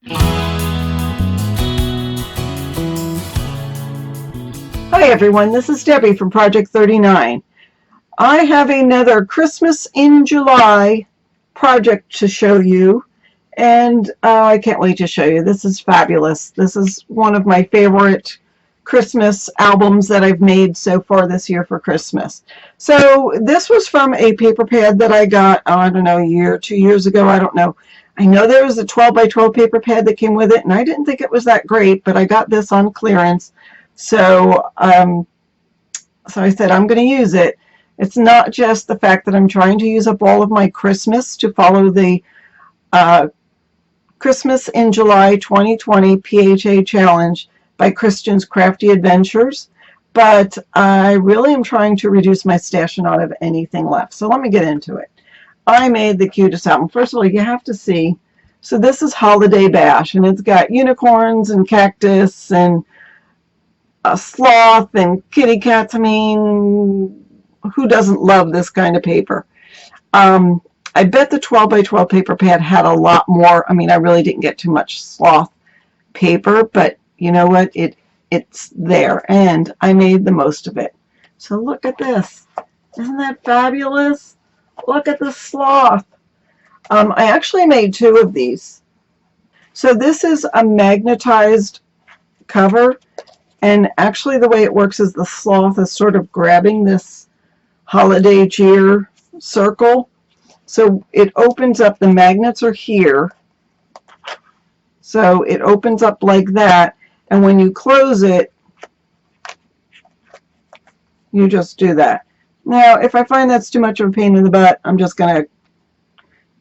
Hi everyone, this is Debbie from Project 39. I have another Christmas in July project to show you, and I can't wait to show you. This is fabulous. This is one of my favorite Christmas albums that I've made so far this year for Christmas. So this was from a paper pad that I got, I don't know, a year, 2 years ago, I don't know. I know there was a 12 by 12 paper pad that came with it, and I didn't think it was that great, but I got this on clearance. So I said, I'm going to use it. It's not just the fact that I'm trying to use up all of my Christmas to follow the Christmas in July 2020 PHA challenge by Kristiannes Crafty Adventures, but I really am trying to reduce my stash and not have anything left. So let me get into it. I made the cutest album. First of all, you have to see. So this is Holiday Bash, and it's got unicorns and cactus and a sloth and kitty cats. I mean, who doesn't love this kind of paper? I bet the 12 by 12 paper pad had a lot more. I mean, I really didn't get too much sloth paper, but you know what? It's there, and I made the most of it. So look at this. Isn't that fabulous? Look at the sloth. I actually made 2 of these. So this is a magnetized cover. And actually the way it works is the sloth is sort of grabbing this holiday cheer circle. So it opens up, the magnets are here. So it opens up like that. And when you close it, you just do that. Now, if I find that's too much of a pain in the butt, I'm just going to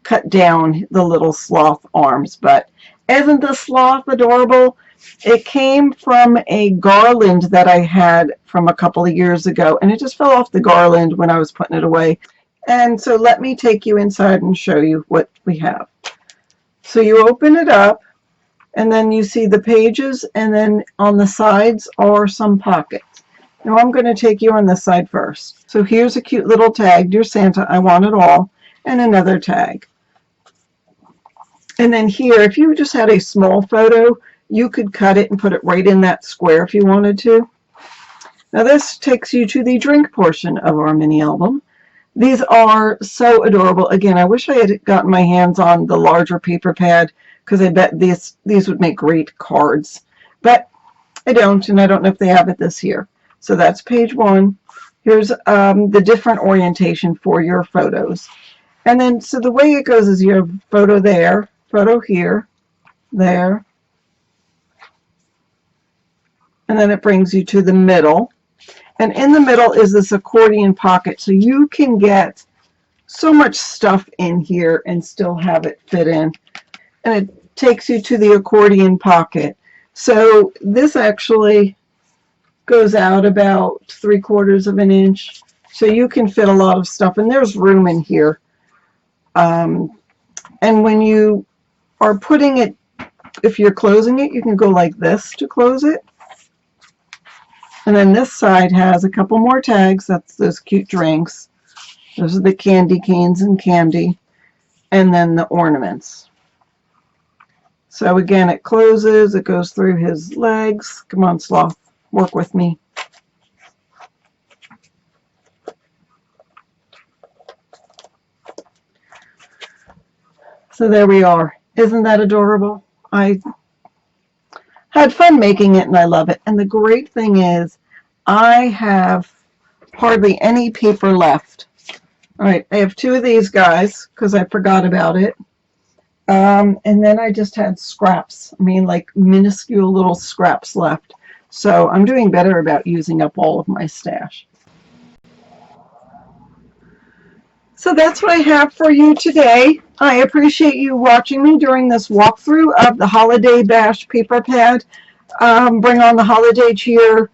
cut down the little sloth arms. But isn't the sloth adorable? It came from a garland that I had from a couple of years ago, and it just fell off the garland when I was putting it away. And so let me take you inside and show you what we have. So you open it up, and then you see the pages, and then on the sides are some pockets. Now I'm going to take you on this side first. So here's a cute little tag, Dear Santa, I want it all, and another tag. And then here, if you just had a small photo, you could cut it and put it right in that square if you wanted to. Now this takes you to the drink portion of our mini album. These are so adorable. Again, I wish I had gotten my hands on the larger paper pad, because I bet these would make great cards. But I don't, and I don't know if they have it this year. So that's page 1. Here's the different orientation for your photos. And then, so the way it goes is you have photo there, photo here, there, and then it brings you to the middle. And in the middle is this accordion pocket, so you can get so much stuff in here and still have it fit in. And it takes you to the accordion pocket. So this actually goes out about 3/4 of an inch, so you can fit a lot of stuff, and there's room in here. And when you are putting it, if you're closing it, you can go like this to close it. And then this side has a couple more tags. That's those cute drinks. Those are the candy canes and candy. And then the ornaments. So again, it closes. It goes through his legs. Come on, Sloth. Work with me. So there we are. Isn't that adorable? I had fun making it, and I love it. And the great thing is I have hardly any paper left. All right, I have 2 of these guys because I forgot about it. And then I just had scraps. I mean, like minuscule little scraps left. So I'm doing better about using up all of my stash. So that's what I have for you today. I appreciate you watching me during this walkthrough of the Holiday Bash paper pad. Bring on the holiday cheer,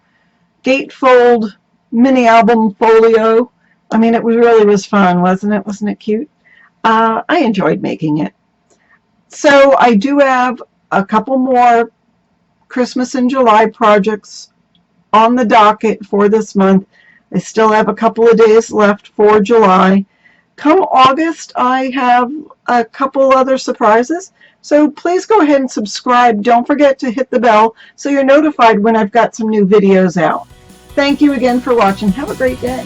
Gatefold mini album folio. I mean, it really was fun, wasn't it? Wasn't it cute? I enjoyed making it. So I do have a couple more Christmas in July projects on the docket for this month. I still have a couple of days left for July. Come August, I have a couple other surprises, So please go ahead and subscribe. Don't forget to hit the bell so you're notified when I've got some new videos out. Thank you again for watching. Have a great day.